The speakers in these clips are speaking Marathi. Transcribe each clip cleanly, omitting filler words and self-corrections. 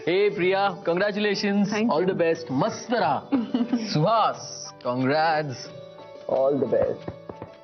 हे Priya, congratulations. Thank all you. The best. मस्त राहा. Suhas, congrats. All the best.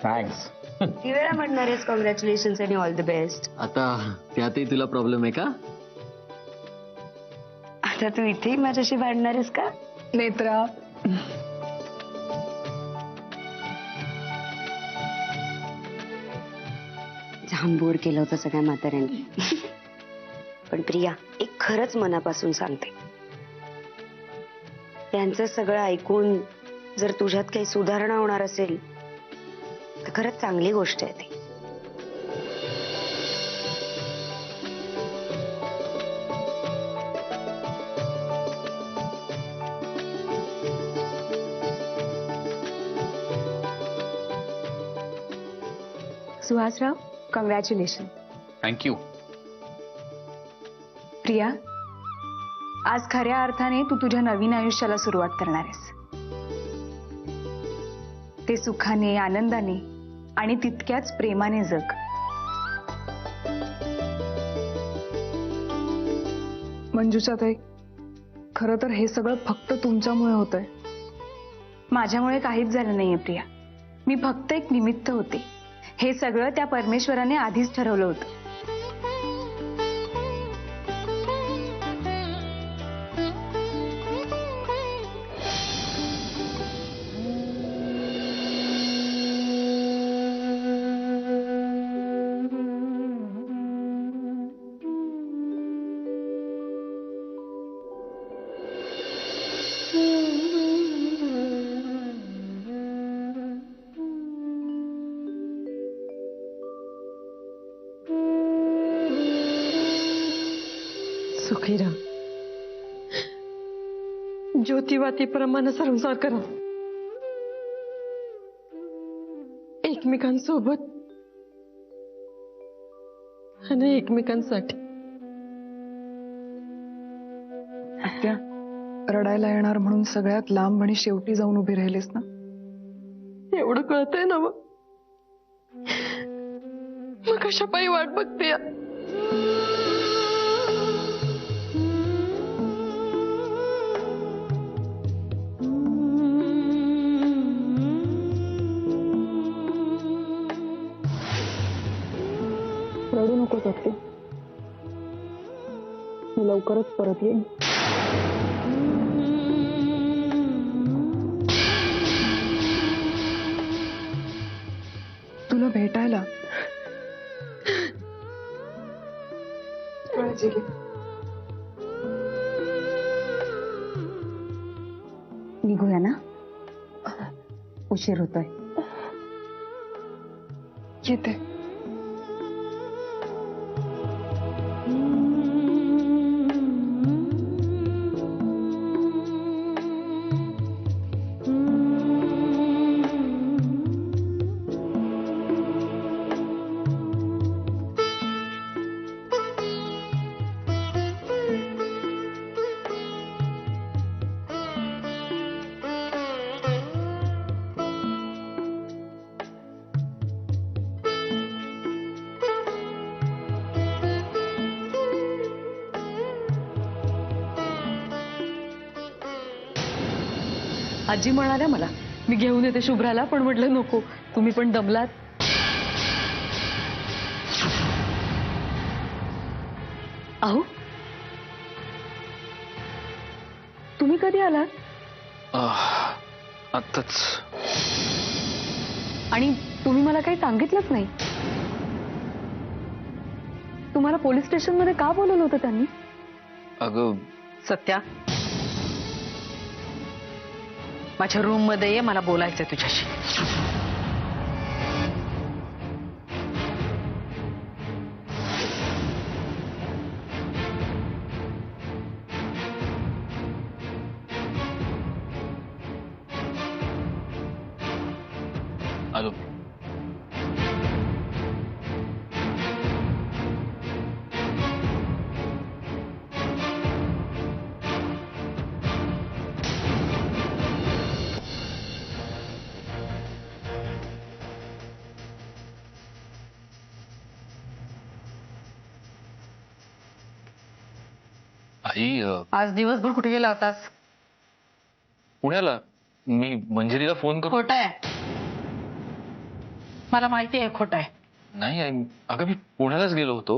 Thanks. किती वेळा म्हणणार आहेस कॉंग्रॅच्युलेशन्स आणि ऑल द बेस्ट. आता त्यातही तुला प्रॉब्लेम आहे का? आता तू इथेही माझ्याशी भांडणार आहेस का? नेत्रा, जांभूर केलं होतं सगळ्या म्हाताऱ्यांनी. पण प्रिया, एक खरंच मनापासून सांगते, त्यांचं सगळं ऐकून जर तुझ्यात काही सुधारणा होणार असेल तर खरंच चांगली गोष्ट आहे ती. सुहासराव, कॉंग्रॅच्युलेशन. थँक्यू. प्रिया, आज खऱ्या अर्थाने तू तुझ्या नवीन आयुष्याला सुरुवात करणार आहेस. ते सुखाने, आनंदाने आणि तितक्याच प्रेमाने जग. मंजुषा ताई, खरं तर हे सगळं फक्त तुमच्यामुळे होतंय. माझ्यामुळे काहीच झालं नाहीये प्रिया. मी फक्त एक निमित्त होते. हे सगळं त्या परमेश्वराने आधीच ठरवलं होतं. सुखी राहा. ज्योतिवातीप्रमाणे संसार करा. एकमेकांसोबत आणि एकमेकांसाठी. आत्या, रडायला येणार म्हणून सगळ्यात लांब आणि शेवटी जाऊन उभी राहिलीस ना. एवढं कळतंय ना मग कशा पायी वाट बघते. रडू नको आत्या, मी लवकरच परत येईन. तुला भेटायला. काळजी घे. निघूया ना, उशीर होतोय. येते. आजी म्हणाल्या मला मी घेऊन येते शुभ्राला, पण म्हटलं नको, तुम्ही पण दमलात. अहो, तुम्ही कधी आलात? आत्ताच. आणि तुम्ही मला काही सांगितलंच नाही. तुम्हाला पोलीस स्टेशन मध्ये का बोलवलं होतं त्यांनी? अगं, सत्या, माझ्या रूम मध्ये ये, मला बोलायचंय तुझ्याशी. आलो. आई आज दिवसभर कुठे गेला होतास? पुण्याला. मी मंजिरीला फोन करू? खोट आहे, मला माहिती आहे खोट आहे. नाही आई, अगं मी पुण्यालाच गेलो होतो.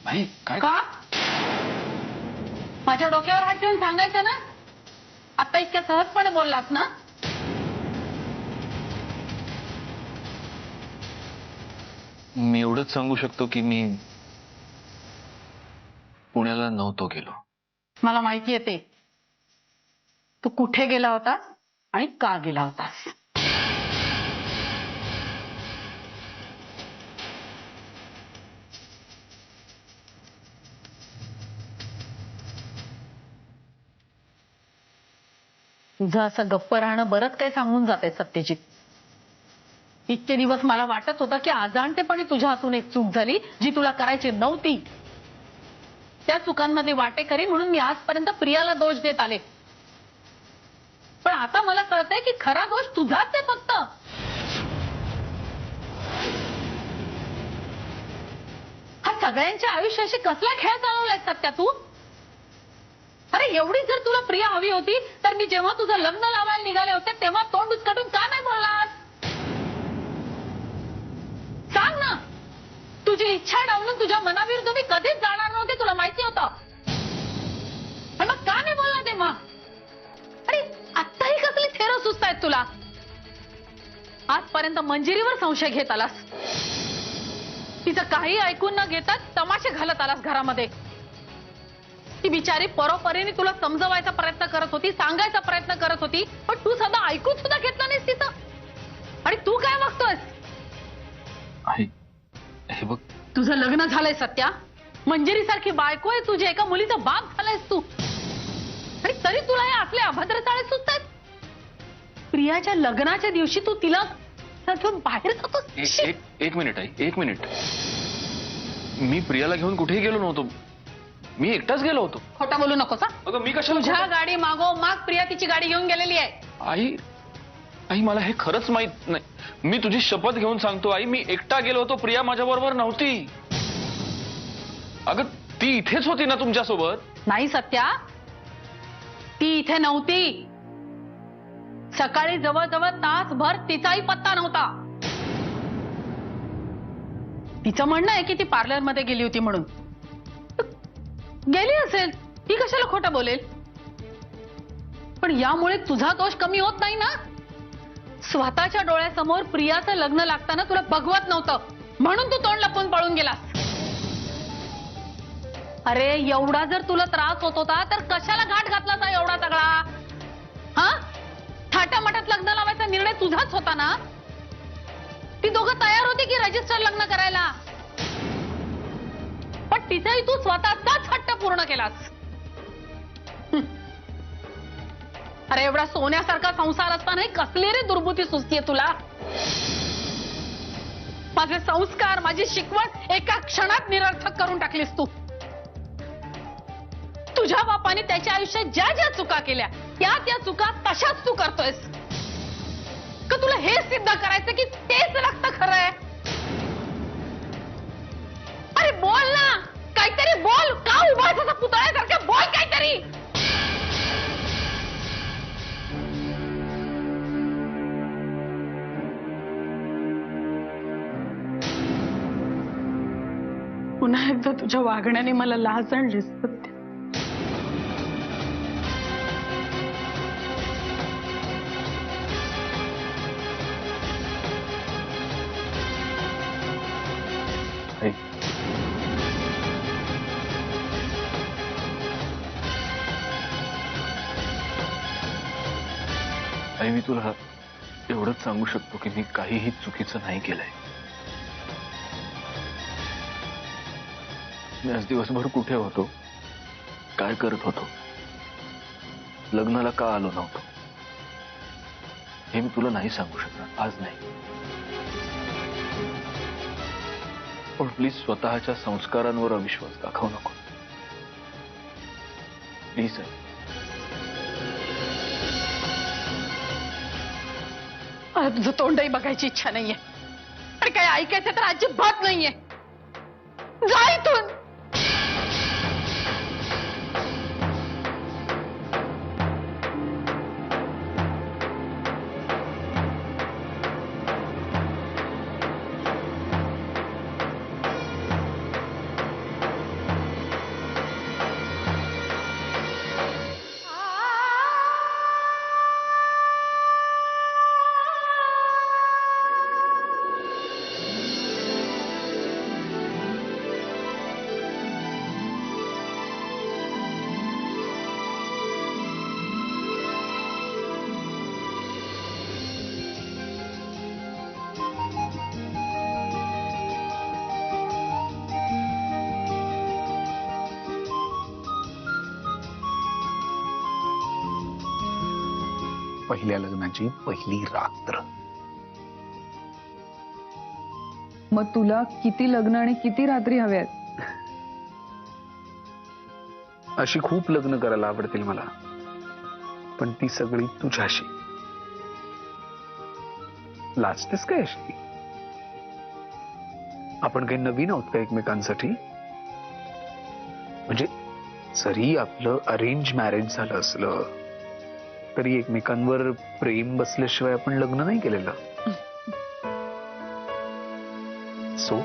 आई काय? का? माझ्या डोक्यावर हात ठेवून सांगायचं ना. आता इतक्या सहजपणे बोललास ना. मी एवढंच सांगू शकतो की मी पुण्याला नव्हतो गेलो. मला माहिती आहे ते. तू कुठे गेला होतास आणि का गेला होतास. तुझं असं गप्प राहणं बरंच काही सांगून जाते सत्यजित. इतके दिवस मला वाटत होतं की अजाणतेपणे तुझ्या हातून एक चूक झाली जी तुला करायची नव्हती. त्या चुकांमध्ये वाटेकरी म्हणून मी आजपर्यंत प्रियाला दोष देत आले. पण आता मला कळतंय की खरा दोष तुझाच आहे फक्त. हा सगळ्यांच्या आयुष्याशी कसला खेळ चालवलाय सत्या तू. अरे एवढी जर तुला प्रिया हवी होती तर मी जेव्हा तुझं लग्न लावायला निघाले होते तेव्हा तोंड उचकाटून का नाही बोललास. सांग ना. तुझी इच्छा डावलून तुझ्या मनाविरुद्ध मी कधीच जाणार नव्हते, तुला माहिती होतं. पण मग का नाही बोलला तेव्हा. अरे आत्ताही कसली थेर सुचतायत तुला. आजपर्यंत मंजिरीवर संशय घेत आलास. तिचं काही ऐकून न घेता तमाशे घालत आलास घरामध्ये. ती बिचारी परोपरीने तुला समजवायचा प्रयत्न करत होती, सांगायचा प्रयत्न करत होती, पण तू सदा ऐकून सुद्धा घेतला नाहीस तिचं. आणि तू काय वागतोयस. आई हे बघ, तुझं लग्न झालंय सत्या. मंजिरी सारखी बायको आहे तुझी, एका मुलीचा बाप झालायस तू. आणि तरी तुला हे असले अभद्र चाळे सुचतात. प्रियाच्या लग्नाच्या दिवशी तू तिला घेऊन बाहेर जातोस. एक मिनिट आई, एक मिनिट. मी प्रियाला घेऊन कुठेही गेलो नव्हतो. मी एकटाच गेलो होतो. खोटा बोलू नकोस. अगं मी कशाला तुझ्या खोटं? गाडी मागो माग प्रिया तिची गाडी घेऊन गेलेली आहे. आई आई मला हे खरंच माहित नाही. मी तुझी शपथ घेऊन सांगतो आई, मी एकटा गेलो होतो. प्रिया माझ्या बरोबर नव्हती. अगं ती इथेच होती ना तुमच्या सोबत. नाही सत्या, ती इथे नव्हती. सकाळी जवळजवळ तासभर तिचाही पत्ता नव्हता. तिचं म्हणणं आहे की ती पार्लरमध्ये गेली होती म्हणून. गेली असेल, ती कशाला खोटं बोलेल. पण यामुळे तुझा दोष कमी होत नाही ना. स्वतःच्या डोळ्यासमोर प्रियाचं लग्न लागताना तुला बघवत नव्हतं म्हणून तू तोंड लपवून पळून गेलास. अरे एवढा जर तुला त्रास होत होता तर कशाला घाट घातला ना एवढा सगळा. हा थाटामाटात लग्न लावायचा निर्णय तुझाच होता ना. ती दोघं तयार होती की रजिस्टर लग्न करायला. पण तिथेही तू स्वतःचाच हट्ट पूर्ण केलास. अरे एवढा सोन्यासारखा संसार असतानाही कसली रे दुर्बुद्धी सुचतीये तुला. माझे संस्कार, माझी शिकवण एका क्षणात निरर्थक करून टाकलीस तू. तुझ्या बापाने त्याच्या आयुष्यात ज्या ज्या चुका केल्या त्या चुका तशाच तू करतोयस. का तुला हे सिद्ध करायचं की तेच लागतं खरं आहे. अरे बोल ना, काहीतरी बोल. का उभा आहेस पुतळ्यासारखं. बोल काहीतरी. पुन्हा एकदा तुझ्या वागण्याने मला लाज आणलीस सत्य. आई मी तुला एवढंच सांगू शकतो की मी काहीही चुकीचं नाही केलंय. मी आज दिवसभर कुठे होतो, काय करत होतो, लग्नाला का आलो नव्हतो हे मी तुला नाही सांगू शकणार आज नाही. पण प्लीज स्वतःच्या संस्कारांवर अविश्वास दाखवू नको प्लीज. मला तुझं तोंडही बघायची इच्छा नाहीये आणि काय ऐकायचं तर अजिबात नाहीये. जा इथून. पहिल्या लग्नाची पहिली रात्र. मग तुला किती लग्न आणि किती रात्री हव्यात? अशी खूप लग्न करायला आवडतील मला, पण ती सगळी तुझ्याशी. लाजतेस काय अशी? आपण काही नवीन आहोत का एकमेकांसाठी? म्हणजे जरी आपलं अरेंज मॅरेज झालं असलं तरी एकमेकांवर प्रेम बसल्याशिवाय आपण लग्न नाही केलेलं. सो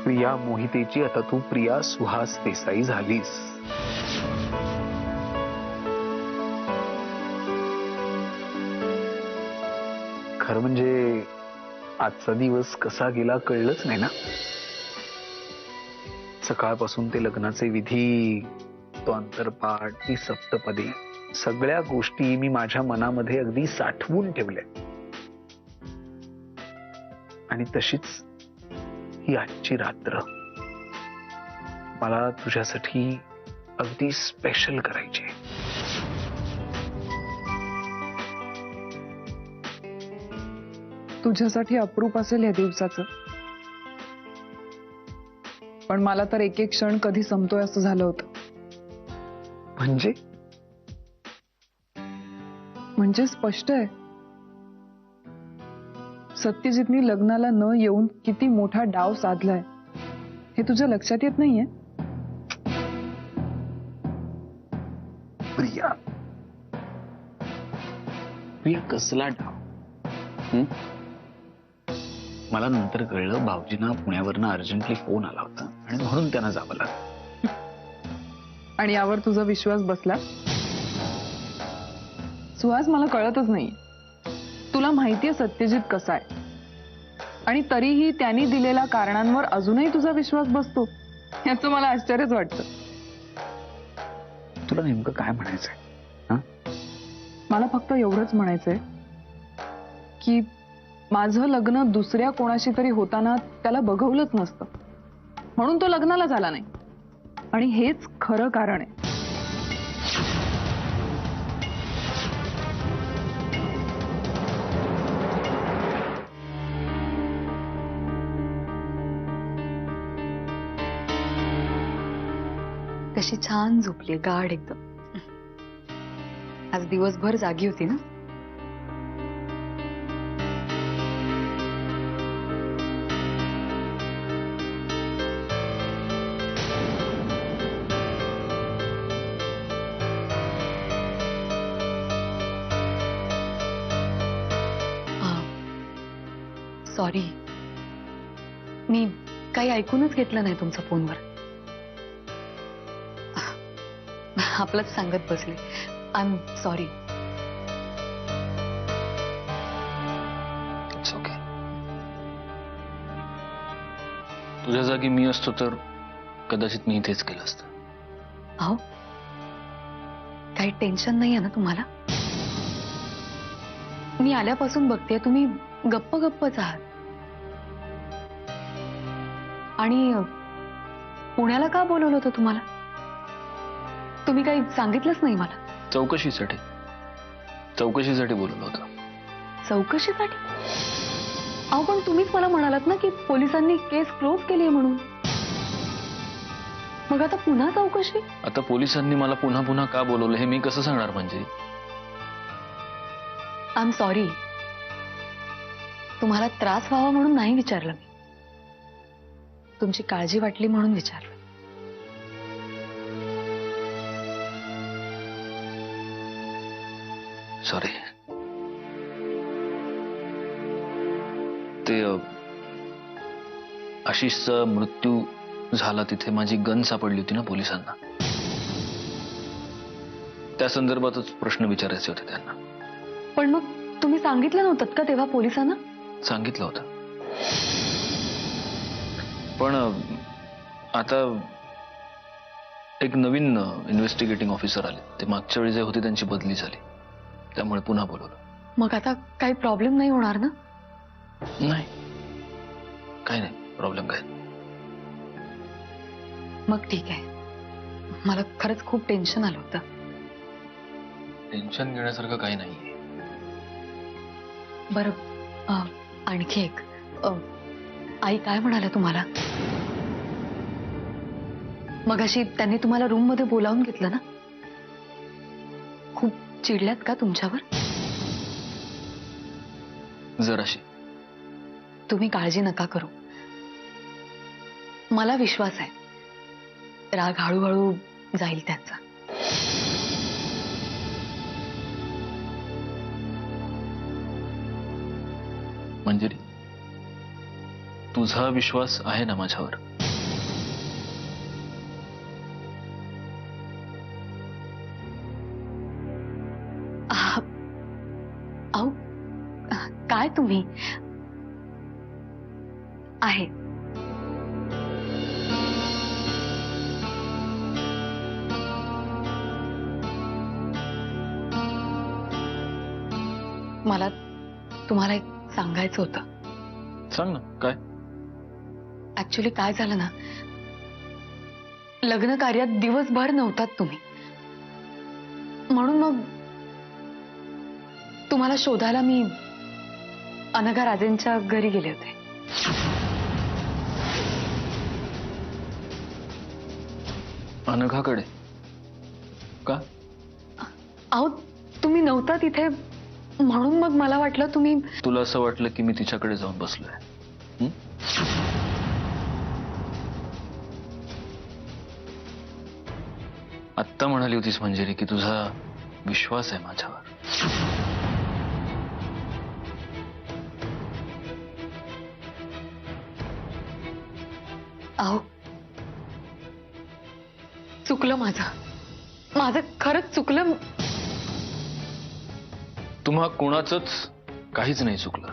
प्रिया मोहितेची आता तू प्रिया सुहास देसाई झालीस. खरं म्हणजे आजचा दिवस कसा गेला कळलंच नाही ना. सकाळपासून ते लग्नाचे विधी, तो अंतरपाठ, ती सप्तपदी, सगळ्या गोष्टी मी माझ्या मनामध्ये अगदी साठवून ठेवल्या. आणि तशीच ही आजची रात्र मला तुझ्यासाठी अगदी स्पेशल करायची आहे. तुझ्यासाठी अप्रूप असेल या दिवसाचं, पण मला तर एक एक क्षण कधी संपतोय असं झालं होतं. म्हणजे स्पष्ट आहे, सत्यजितनी लग्नाला न येऊन किती मोठा डाव साधलाय हे तुझ्या लक्षात येत नाहीये? प्रिया, प्रिया कसला डाव? मला नंतर कळलं भाऊजींना पुण्यावरनं अर्जंटली फोन आला होता आणि म्हणून त्यांना जावं लागलं. आणि यावर तुझा विश्वास बसला? सुहास, मला कळतच नाही, तुला माहितीये सत्यजित कसा आहे, आणि तरीही त्यांनी दिलेल्या कारणांवर अजूनही तुझा विश्वास बसतो, याचं मला आश्चर्यच वाटतं. तुला नेमकं काय म्हणायचंय? मला फक्त एवढंच म्हणायचंय की माझं लग्न दुसऱ्या कोणाशी तरी होताना त्याला बघवलंच नसतं, म्हणून तो लग्नाला झाला नाही, आणि हेच खरं कारण आहे. कशी छान झोपली, गाढ एकदम. आज दिवसभर जागी होती ना? सॉरी, मी काही ऐकूनच घेतलं नाही तुमचा फोनवर. आपलंच सांगत बसले. I am sorry. It's okay. तुझ्या जागी मी असतो तर कदाचित मी इथेच केलं असतं. अहो, काही टेन्शन नाहीये ना तुम्हाला? मी आल्यापासून बघते तुम्ही गप्प गप्पच आहात. आणि पुण्याला का बोलवलं होतं तुम्हाला? तुम्ही काही सांगितलंच नाही मला. चौकशीसाठी बोलवलं होतं. चौकशीसाठी? अहो, पण तुम्हीच मला म्हणालात ना की पोलिसांनी केस क्लोज केली म्हणून. मग आता पुन्हा चौकशी? आता पोलिसांनी मला पुन्हा पुन्हा का बोलवलं हे मी कसं सांगणार? म्हणजे आय एम सॉरी. तुम्हाला त्रास व्हावा म्हणून नाही विचारलं मी. तुमची काळजी वाटली म्हणून विचारलं. सॉरी. ते आशिषचा मृत्यू झाला तिथे माझी गन सापडली होती ना पोलिसांना. त्या संदर्भातच प्रश्न विचारायचे होते त्यांना. पण मग तुम्ही सांगितलं नव्हतं का तेव्हा पोलिसांना? सांगितलं होतं, पण आता एक नवीन इन्व्हेस्टिगेटिंग ऑफिसर आले. ते मागच्या वेळी जे होते त्यांची बदली झाली, त्यामुळे पुन्हा बोलवलं. मग आता काही प्रॉब्लेम नाही होणार ना? नाही, काही नाही प्रॉब्लेम. काय मग ठीक आहे. मला खरंच खूप टेन्शन आलं होतं. टेन्शन घेण्यासारखं काही नाहीये. बरं आणखी एक आई काय म्हणाल्या तुम्हाला? मगाशी त्यांनी तुम्हाला रूम मध्ये बोलावून घेतलं ना? खूप चिडल्यात का तुमच्यावर? जराशी. तुम्ही काळजी नका करू. मला विश्वास आहे राग हळूहळू जाईल त्यांचा. मंजिरी, तुझा विश्वास आहे ना माझ्यावर? अहो काय तुम्ही? आहे. मला तुम्हाला एक सांगायचं होतं. सांग ना काय. ऍक्च्युली काय झालं ना, लग्न कार्यात दिवसभर नव्हतात तुम्ही, म्हणून मग तुम्हाला शोधायला मी अनघा राजेंच्या घरी गेले होते. अनघाकडे का? अहो तुम्ही नव्हता तिथे, म्हणून मग मला वाटलं तुम्ही. तुला असं वाटलं की मी तिच्याकडे जाऊन बसलोय? हं? आत्ता म्हणाली होतीस मंजिरी की तुझा विश्वास आहे माझ्यावर. अहो चुकलं माझं खरंच चुकलं. तुम्हा कोणाचंच काहीच नाही चुकलं.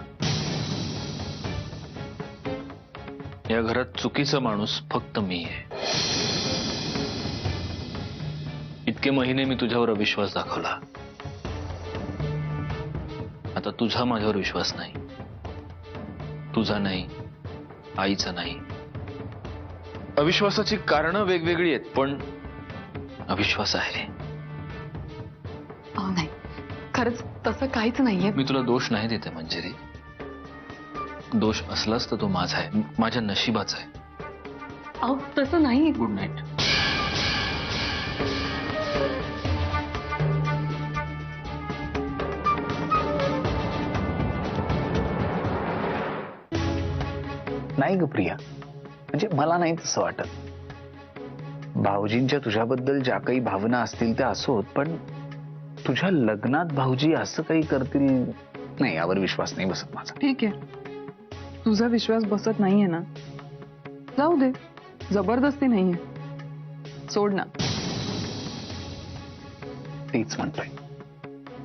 या घरात चुकीचा माणूस फक्त मी आहे. इतके महिने मी तुझ्यावर अविश्वास दाखवला. आता तुझा माझ्यावर विश्वास नाही, तुझा नाही, आईचा नाही. अविश्वासाची कारणं वेगवेगळी आहेत, पण अविश्वास आहे. अहो नाही, खरंच तसं काहीच नाहीये. मी तुला दोष नाही देते मंजिरी. दोष असलाच तर तो माझा आहे, माझ्या नशिबाचा आहे. अहो तसं नाही. Good night. नाही ग प्रिया, म्हणजे मला नाही तसं वाटत. भाऊजींच्या तुझ्याबद्दल ज्या काही भावना असतील त्या असोत, पण तुझ्या लग्नात भाऊजी असं काही करतील नाही यावर विश्वास नाही बसत माझा. ठीक आहे, तुझा विश्वास बसत नाहीये ना, जाऊ दे. जबरदस्ती नाहीये, सोड ना. तेच म्हणतोय,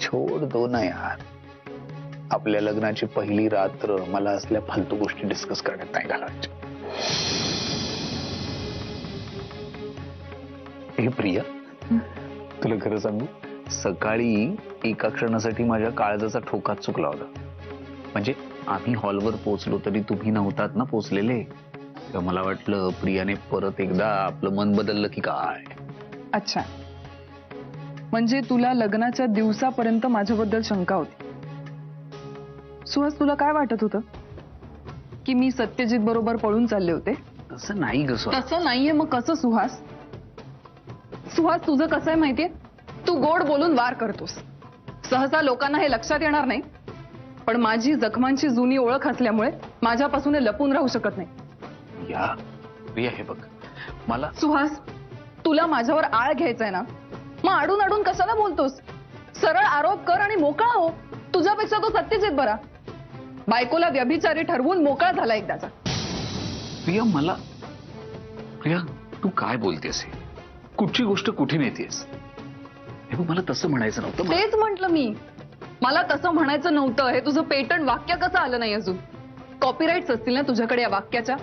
छोड दो ना यार. आपल्या लग्नाची पहिली रात्र मला असल्या फालतू गोष्टी डिस्कस करण्यात नाही घालायच्या. हे प्रिया, तुला खरं सांगू, सकाळी एका क्षणासाठी माझ्या काळजाचा ठोकाच चुकला होता. म्हणजे आम्ही हॉलवर पोहोचलो तरी तुम्ही नव्हतात ना पोचलेले. तर मला वाटलं प्रियाने परत एकदा आपलं मन बदललं की काय. अच्छा, म्हणजे तुला लग्नाच्या दिवसापर्यंत माझ्याबद्दल शंका होती. सुहास, तुला काय वाटत होतं की मी सत्यजित बरोबर पळून चालले होते? तसं नाही ग सुहास. तसं नाहीये. मग कसं सुहास? सुहास, तुझं कसं आहे माहितीये, तू गोड बोलून वार करतोस. सहसा लोकांना हे लक्षात येणार नाही, पण माझी जखमांची जुनी ओळख असल्यामुळे माझ्यापासून हे लपून राहू शकत नाही. या प्रिया, हे बघ, मला सुहास, तुला माझ्यावर आळ घ्यायचाय ना, मग अडून अडून कशाला बोलतोस? सरळ आरोप कर आणि मोकळा हो. तुझ्यापेक्षा तो सत्यजित बरा. बायकोला व्यभिचारी ठरवून मोकळा झाला एकदाचा. प्रिया, प्रिया तू काय बोलतेस? कुठची गोष्ट कुठे नेतेस? हे बघ, मला तसं म्हणायचं नव्हतं. तेच म्हंटल मी, मला तसं म्हणायचं नव्हतं. हे तुझं पेटंट वाक्य कसं आलं नाही अजून? कॉपीराईट्स असतील ना तुझ्याकडे या वाक्याच्या?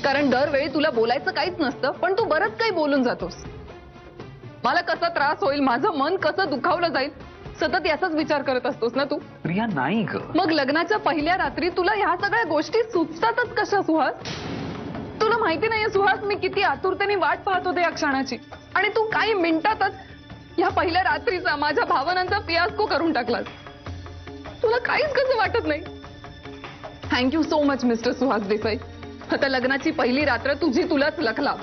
कारण दरवेळी तुला बोलायचं काहीच नसतं, पण तू बरंच काही बोलून जातोस. मला कसा त्रास होईल, माझं मन कसं दुखावलं जाईल, सतत याचाच विचार करत असतोस ना तू. प्रिया नाही ग. मग लग्नाच्या पहिल्या रात्री तुला ह्या सगळ्या गोष्टी सुचतातच कशा सुहास? तुला माहिती नाहीये सुहास, मी किती आतुरतेने वाट पाहत होते या क्षणाची, आणि तू काही मिनिटातच या पहिल्या रात्रीचा माझ्या भावनांचा फियास्को करून टाकलास. तुला काहीच कसं वाटत नाही. Thank you so much mister Suhas Desai. आता लग्नाची पहिली रात्र तुझी तुलाच लखला.